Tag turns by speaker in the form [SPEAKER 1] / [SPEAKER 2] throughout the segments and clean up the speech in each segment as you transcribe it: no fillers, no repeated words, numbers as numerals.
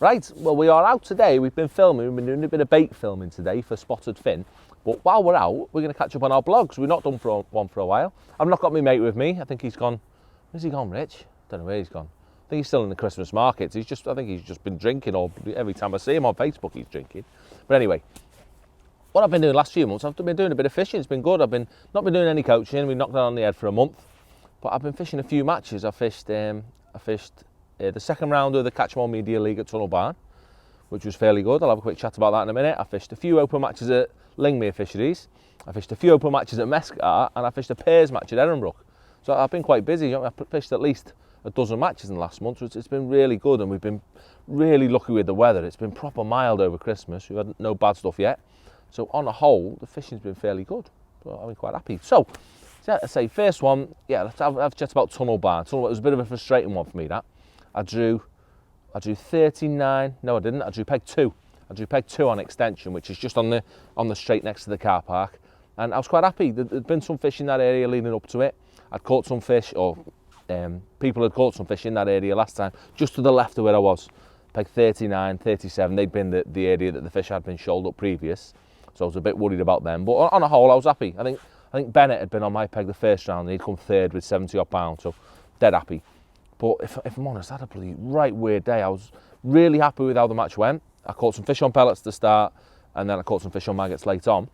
[SPEAKER 1] Right, well, we are out today. We've been filming, we've been doing a bit of bait filming today for Spotted Fin. But while we're out, we're going to catch up on our blogs. We've not done one for a while. I've not got my mate with me. I think he's gone. Where's he gone, Rich? Don't know where he's gone. I think he's still in the Christmas markets. I think he's just been drinking, or every time I see him on Facebook, he's drinking. But anyway, what I've been doing the last few months, I've been doing a bit of fishing. It's been good. I've not been doing any coaching. We knocked that on the head for a month. But I've been fishing a few matches. I fished the second round of the Catch 'em All Media League at Tunnel Barn, which was fairly good. I'll have a quick chat about that in a minute. I fished a few open matches at Lingmere Fisheries. I fished a few open matches at Mescar, and I fished a pairs match at Edinburgh. So I've been quite busy. I've fished at least a dozen matches in the last month, so it's been really good, and we've been really lucky with the weather. It's been proper mild over Christmas. We've had no bad stuff yet. So on the whole, the fishing's been fairly good. So I've been quite happy. So I say first one, let's have a chat about Tunnel Barn. It was a bit of a frustrating one for me, that. I drew 39, no I didn't, I drew peg 2. I drew peg 2 on extension, which is just on the straight next to the car park. And I was quite happy. There'd been some fish in that area leading up to it. I'd caught some fish, or people had caught some fish in that area last time, just to the left of where I was. Peg 39, 37, they'd been the area that the fish had been shoaled up previous. So I was a bit worried about them. But on a whole, I was happy. I think Bennett had been on my peg the first round, and he'd come third with 70 odd pounds, so dead happy. But if I'm honest, I had a bloody right weird day. I was really happy with how the match went. I caught some fish on pellets to start, and then I caught some fish on maggots late on.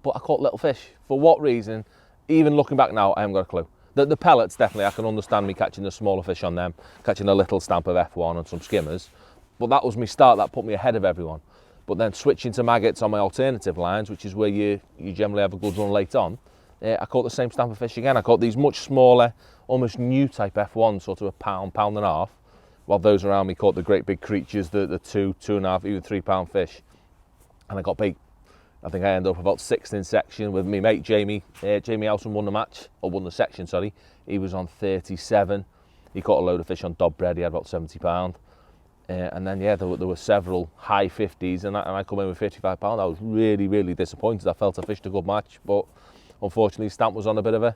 [SPEAKER 1] But I caught little fish. For what reason? Even looking back now, I haven't got a clue. The pellets, definitely, I can understand me catching the smaller fish on them, catching a little stamp of F1 and some skimmers. But that was my start. That put me ahead of everyone. But then switching to maggots on my alternative lines, which is where you generally have a good run late on, I caught the same stamp of fish again. I caught these much smaller, almost new type F1, sort of a pound and a half, while those around me caught the great big creatures, the 2.5, even 3 pound fish. And I got beat. I think I ended up about 6th in section with me mate Jamie. Jamie Howson won the section, sorry. He was on 37. He caught a load of fish on dob bread. He had about 70 pound. And then, there were several high 50s, and I come in with 55 pound. I was really, really disappointed. I felt I fished a good match, but unfortunately, stamp was on a bit of a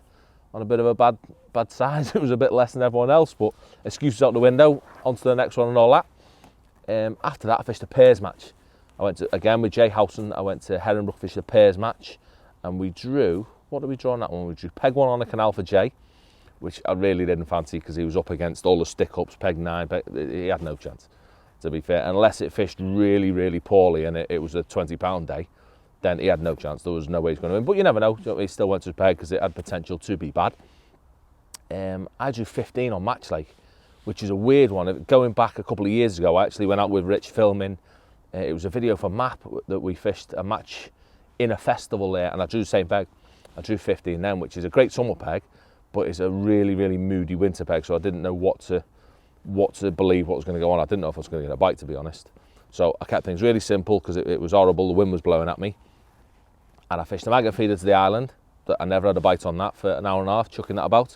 [SPEAKER 1] bad size. It was a bit less than everyone else, but excuses out the window. On to the next one and all that. After that, I fished a pairs match. I went to, again with Jay Howson, I went to Herringbrook, fished a pairs match, and we drew, what did we draw on that one? We drew peg 1 on a canal for Jay, which I really didn't fancy because he was up against all the stick-ups, peg 9, he had no chance, to be fair, unless it fished really, really poorly and it was a 20 pound day, then he had no chance. There was no way he's going to win, but you never know. He still went to his peg because it had potential to be bad. I drew 15 on Match Lake, which is a weird one. Going back a couple of years ago, I actually went out with Rich filming. It was a video for MAP that we fished a match in a festival there, and I drew the same peg. I drew 15 then, which is a great summer peg, but it's a really, really moody winter peg, so I didn't know what to believe what was going to go on. I didn't know if I was going to get a bite, to be honest. So I kept things really simple because it was horrible. The wind was blowing at me. And I fished a maggot feeder to the island. I never had a bite on that for an hour and a half, chucking that about.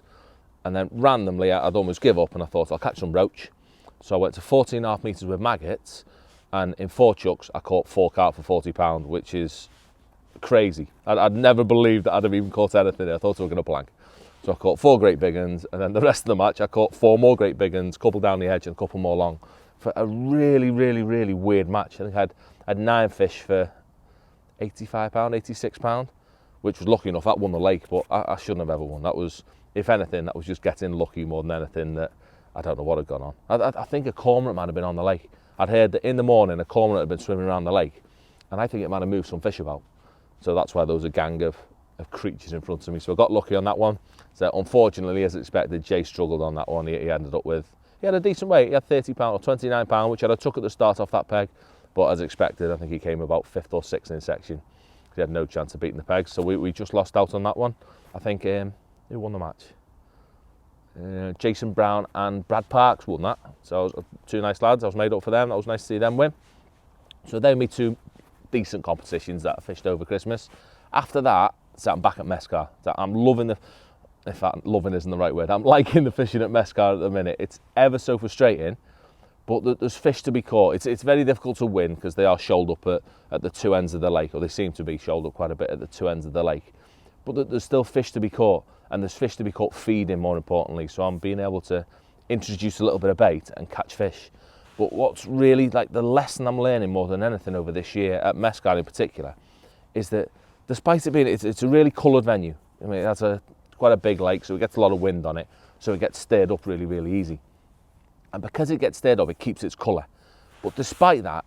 [SPEAKER 1] And then randomly, I'd almost give up, and I thought I'll catch some roach. So I went to 14.5 metres with maggots, and in 4 chucks, I caught 4 carp for 40 pound, which is crazy. I'd never believed that I'd have even caught anything there. I thought I was going to blank. So I caught 4 great big uns, and then the rest of the match, I caught 4 more great big uns, a couple down the edge and a couple more long, for a really, really, really weird match. I think I had 9 fish for 85 pound, 86 pound, which was lucky enough. That won the lake, but I shouldn't have ever won. That was, if anything, that was just getting lucky more than anything. That I don't know what had gone on. I think a cormorant might have been on the lake. I'd heard that in the morning a cormorant had been swimming around the lake, and I think it might have moved some fish about. So that's why there was a gang of creatures in front of me. So I got lucky on that one. So unfortunately, as expected, Jay struggled on that one. He ended up with, he had a decent weight. He had 30 pound or 29 pound, which I took at the start off that peg. But as expected, I think he came about 5th or 6th in section. He had no chance of beating the peg. So we just lost out on that one. I think, who won the match? Jason Brown and Brad Parks won that. So 2 nice lads. I was made up for them. That was nice to see them win. So they were my 2 decent competitions that I fished over Christmas. After that, so I'm back at Mescar. So I'm loving in fact, loving isn't the right word. I'm liking the fishing at Mescar at the minute. It's ever so frustrating, but there's fish to be caught. It's very difficult to win because they are shoaled up at the 2 ends of the lake, or they seem to be shoaled up quite a bit at the 2 ends of the lake. But there's still fish to be caught, and there's fish to be caught feeding, more importantly. So I'm being able to introduce a little bit of bait and catch fish. But what's really like the lesson I'm learning more than anything over this year at Mescar in particular is that despite it being, it's a really coloured venue. I mean, it has quite a big lake, so it gets a lot of wind on it, so it gets stirred up really, really easy. And because it gets stirred up, it keeps its colour. But despite that,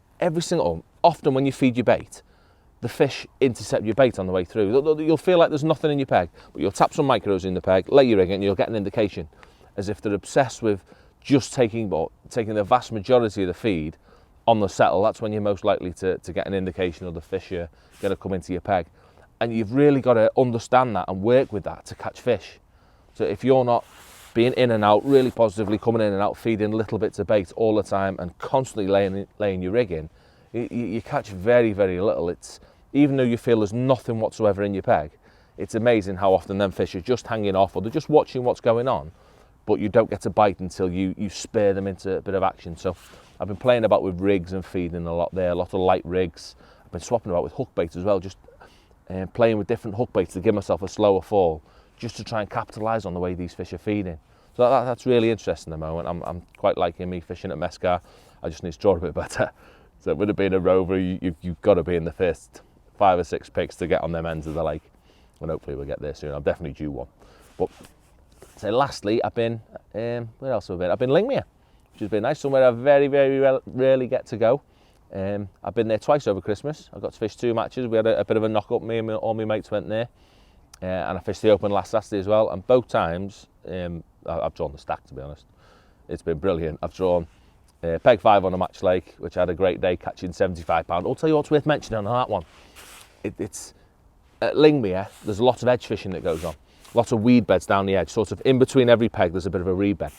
[SPEAKER 1] often when you feed your bait, the fish intercept your bait on the way through. You'll feel like there's nothing in your peg, but you'll tap some micros in the peg, lay your rig in, and you'll get an indication, as if they're obsessed with just taking the vast majority of the feed on the settle. That's when you're most likely to get an indication of the fish are going to come into your peg. And you've really got to understand that and work with that to catch fish. So if you're not being in and out, really positively coming in and out, feeding little bits of bait all the time and constantly laying your rig in, you catch very, very little. Even though you feel there's nothing whatsoever in your peg, it's amazing how often them fish are just hanging off or they're just watching what's going on, but you don't get to bite until you spur them into a bit of action. So I've been playing about with rigs and feeding a lot there, a lot of light rigs. I've been swapping about with hook baits as well, just playing with different hook baits to give myself a slower fall, just to try and capitalise on the way these fish are feeding. So that's really interesting at the moment. I'm quite liking me fishing at Mescar. I just need to draw a bit better. So with it being a rover, you've got to be in the first 5 or 6 picks to get on them ends of the lake. And hopefully we'll get there soon. I'm definitely due one. But so lastly, I've been, where else have I been? I've been Lingmere, which has been nice. Somewhere I very, very rarely get to go. I've been there twice over Christmas. I got to fish 2 matches. We had a bit of a knock-up. Me and all my mates went there. And I fished the Open last Saturday as well. And both times, I've drawn the stack, to be honest. It's been brilliant. I've drawn peg 5 on a match lake, which I had a great day catching £75. I'll tell you what's worth mentioning on that one. It's at Lingmere, there's a lot of edge fishing that goes on. Lots of weed beds down the edge, sort of in between every peg there's a bit of a reed bed.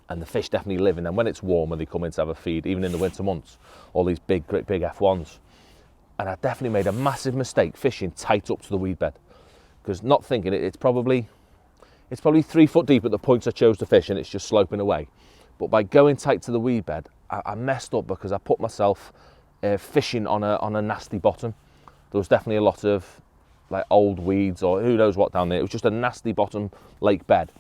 [SPEAKER 1] And the fish definitely live in them. When it's warmer, they come in to have a feed, even in the winter months, all these great big F1s. And I definitely made a massive mistake fishing tight up to the weed bed. Because not thinking it's probably 3 foot deep at the points I chose to fish and it's just sloping away. But by going tight to the weed bed, I messed up because I put myself fishing on a nasty bottom. There was definitely a lot of like old weeds or who knows what down there. It was just a nasty bottom lake bed.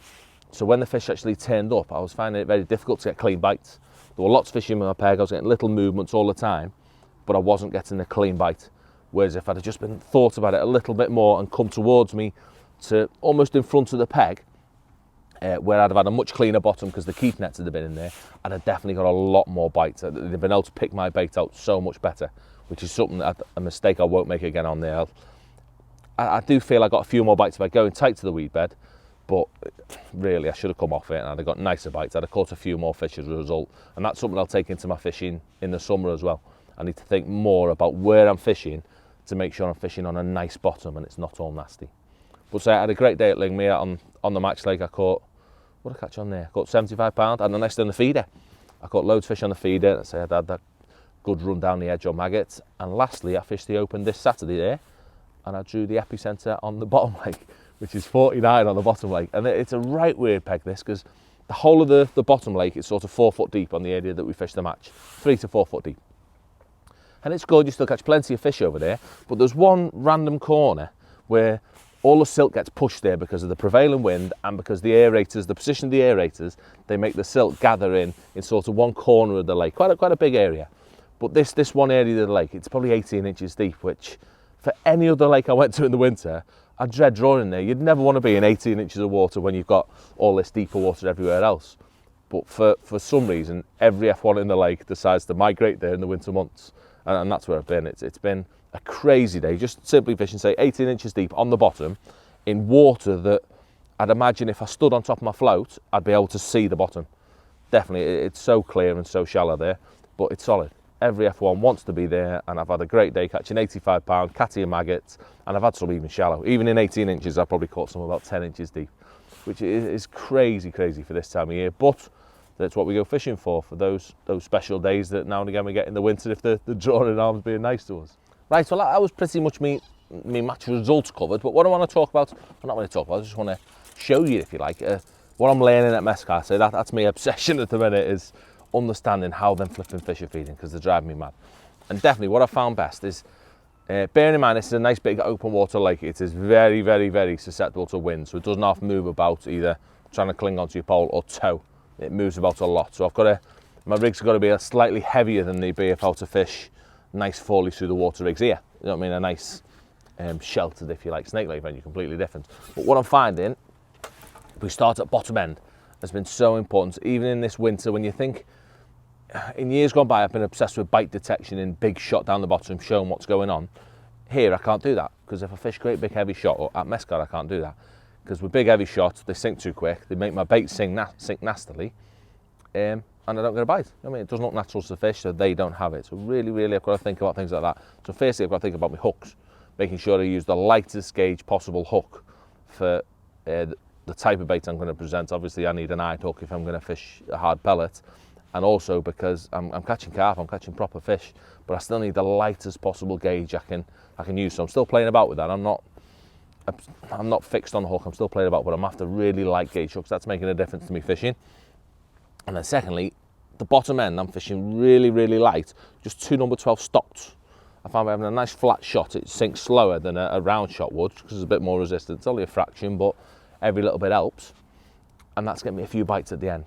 [SPEAKER 1] So when the fish actually turned up, I was finding it very difficult to get clean bites. There were lots of fish in my peg. I was getting little movements all the time, but I wasn't getting a clean bite. Whereas if I'd have just been thought about it a little bit more and come towards me to almost in front of the peg, where I'd have had a much cleaner bottom because the keep nets had been in there, I'd have definitely got a lot more bites. They've been able to pick my bait out so much better, which is a mistake I won't make again on there. I do feel I got a few more bites by going tight to the weed bed, but really I should have come off it and I'd have got nicer bites. I'd have caught a few more fish as a result, and that's something I'll take into my fishing in the summer as well. I need to think more about where I'm fishing to make sure I'm fishing on a nice bottom and it's not all nasty. But so I had a great day at Lingmere on the match lake. I caught, what did I catch on there? I caught £75 and the next on the feeder. I caught loads of fish on the feeder. So I had that good run down the edge on maggots. And lastly, I fished the Open this Saturday there and I drew the epicenter on the bottom lake, which is 49 on the bottom lake. And it's a right weird peg this, because the whole of the bottom lake is sort of 4 foot deep on the area that we fished the match, 3 to 4 foot deep. And it's good, you still catch plenty of fish over there, but there's one random corner where all the silt gets pushed there because of the prevailing wind and because the aerators, the position of the aerators, they make the silt gather in sort of one corner of the lake, quite a big area. But this one area of the lake, it's probably 18 inches deep, which for any other lake I went to in the winter, I dread drawing there. You'd never want to be in 18 inches of water when you've got all this deeper water everywhere else. But for some reason, every F1 in the lake decides to migrate there in the winter months. And that's where I've been. It's been a crazy day, just simply fishing, say 18 inches deep on the bottom in water that I'd imagine if I stood on top of my float, I'd be able to see the bottom. Definitely, it's so clear and so shallow there, but it's solid. Every F1 wants to be there, and I've had a great day catching £85, catty and maggots, and I've had some even shallow. Even in 18 inches, I've probably caught some about 10 inches deep, which is crazy for this time of year, but that's what we go fishing for those special days that now and again we get in the winter if the drawing arm's being nice to us. Right, so that was pretty much me match results covered, but what I want to talk about, I'm not going to talk about, I just want to show you, if you like, what I'm learning at Mescar. So that's my obsession at the minute, is understanding how them flipping fish are feeding, because they're driving me mad. And definitely what I found best is, bearing in mind this is a nice big open water lake, it is very, very, very susceptible to wind, so it doesn't have to move about either trying to cling onto your pole or tow. It moves about a lot, so I've got to My rigs have got to be slightly heavier than they'd be if I were to fish nice foley through the water rigs here. You know what I mean? A nice sheltered, if you like, snake lake venue, completely different. But what I'm finding, if we start at bottom end, has been so important, even in this winter. When you think, in years gone by, I've been obsessed with bite detection in big shot down the bottom, showing what's going on. Here, I can't do that, because if I fish great big heavy shot, or at Mescal, I can't do that. Because with big heavy shots, they sink too quick, they make my bait sink nastily, and I don't get a bite. I mean, it doesn't look natural to the fish, so they don't have it. So really, I've got to think about things like that. So firstly, I've got to think about my hooks, making sure I use the lightest gauge possible hook for the type of bait I'm going to present. Obviously, I need an eyed hook if I'm going to fish a hard pellet, and also because I'm catching carp, I'm catching proper fish, but I still need the lightest possible gauge I can use. So I'm still playing about with that. I'm not fixed on the hook. I'm still playing about, but I'm after really light gauge hooks. That's making a difference to me fishing. And then secondly, the bottom end, I'm fishing really light, just 2 number 12 stocked. I find by having a nice flat shot, it sinks slower than a round shot would, because it's a bit more resistant. It's only a fraction, but every little bit helps. And that's getting me a few bites at the end.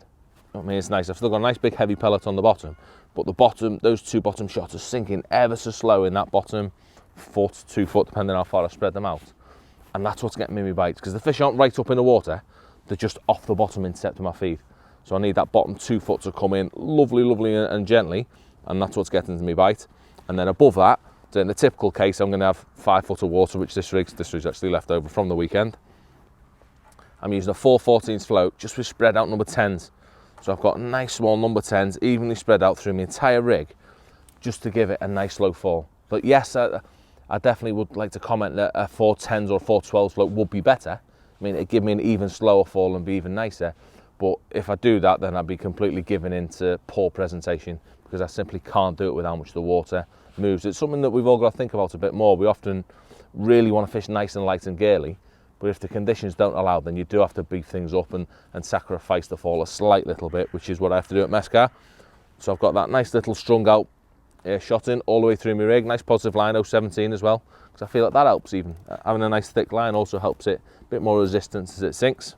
[SPEAKER 1] I mean, it's nice. I've still got a nice big heavy pellet on the bottom, but the bottom, those 2 bottom shots are sinking ever so slow in that bottom foot, 2 foot, depending on how far I spread them out. And that's what's getting me my bites, because the fish aren't right up in the water, they're just off the bottom intercepting my feed. So I need that bottom 2 foot to come in lovely and gently, and that's what's getting to me bite. And then above that, so in the typical case, I'm going to have 5 foot of water, which this rig's actually left over from the weekend. I'm using a 4/14 float, just with spread out number 10s. So I've got nice small number 10s, evenly spread out through my entire rig, just to give it a nice slow fall. But yes, I definitely would like to comment that a 4/10s or 4/12 float would be better. I mean, it'd give me an even slower fall and be even nicer. But if I do that, then I'd be completely giving into poor presentation, because I simply can't do it with how much the water moves. It's something that we've all got to think about a bit more. We often really want to fish nice and light and girly, but if the conditions don't allow, then you do have to beef things up and sacrifice the fall a slight little bit, which is what I have to do at Mescal. So I've got that nice little strung out shot in all the way through my rig, nice positive line, 0.17 as well, because I feel like that helps even. Having a nice thick line also helps it a bit more resistance as it sinks.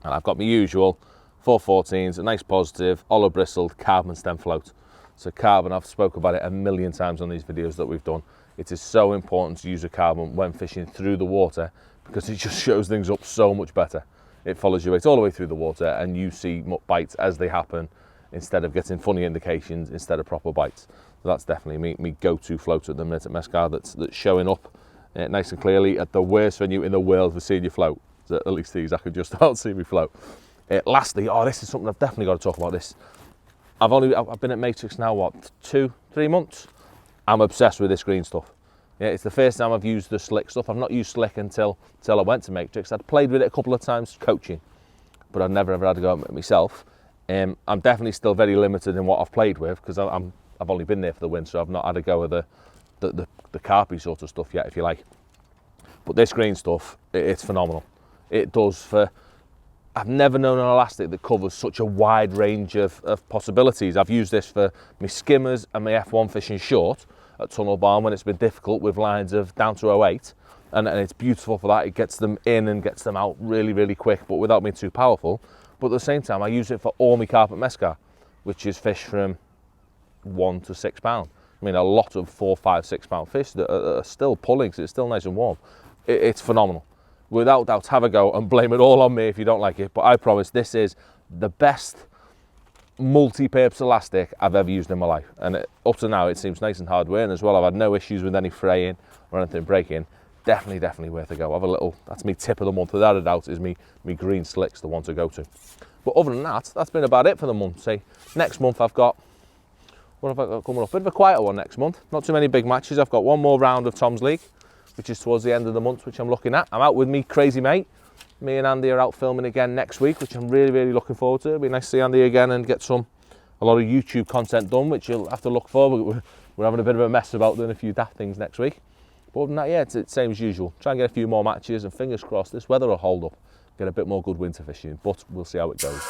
[SPEAKER 1] And I've got my usual 4/14s, a nice positive, olive bristled carbon stem float. So carbon, I've spoken about it a million times on these videos that we've done. It is so important to use a carbon when fishing through the water, because it just shows things up so much better. It follows your weight all the way through the water, and you see bites as they happen, instead of getting funny indications instead of proper bites. So that's definitely me go-to float at the minute at Mescal, that's showing up nice and clearly at the worst venue in the world for seeing your float. So at least these I could just about see me float. Lastly, this is something I've definitely got to talk about. This, I've been at Matrix now, what, 2-3 months? I'm obsessed with this green stuff. Yeah, it's the first time I've used the slick stuff. I've not used slick until I went to Matrix. I'd played with it a couple of times coaching, but I'd never ever had to go at it myself. I'm definitely still very limited in what I've played with, because I've only been there for the win, so I've not had to go with the carpy sort of stuff yet, if you like. But this green stuff, it's phenomenal. It does I've never known an elastic that covers such a wide range of possibilities. I've used this for my skimmers and my F1 fishing short at Tunnel Barn when it's been difficult with lines of down to 0.8, and it's beautiful for that. It gets them in and gets them out really quick, but without being too powerful. But at the same time, I use it for all my carp at Mescal, which is fish from 1 to 6 pound. I mean, a lot of 4, 5, 6 pound fish that are still pulling, because it's still nice and warm. It's phenomenal. Without doubt, have a go and blame it all on me if you don't like it, but I promise this is the best multi-purpose elastic I've ever used in my life, and up to now it seems nice and hard wearing as well. I've had no issues with any fraying or anything breaking. Definitely worth a go. Have a little, that's me tip of the month, without a doubt, is me green slicks the one to go to. But other than that, that's been about it for the month. Say next month I've got, what have I got coming up? Bit of a quieter one next month, not too many big matches. I've got one more round of Tom's League, which is towards the end of the month, which I'm looking at. I'm out with me crazy mate. Me and Andy are out filming again next week, which I'm really looking forward to. It'll be nice to see Andy again and get a lot of YouTube content done, which you'll have to look for. We're having a bit of a mess about doing a few daft things next week. But other than that, yeah, it's the same as usual. Try and get a few more matches, and fingers crossed this weather will hold up. Get a bit more good winter fishing, but we'll see how it goes.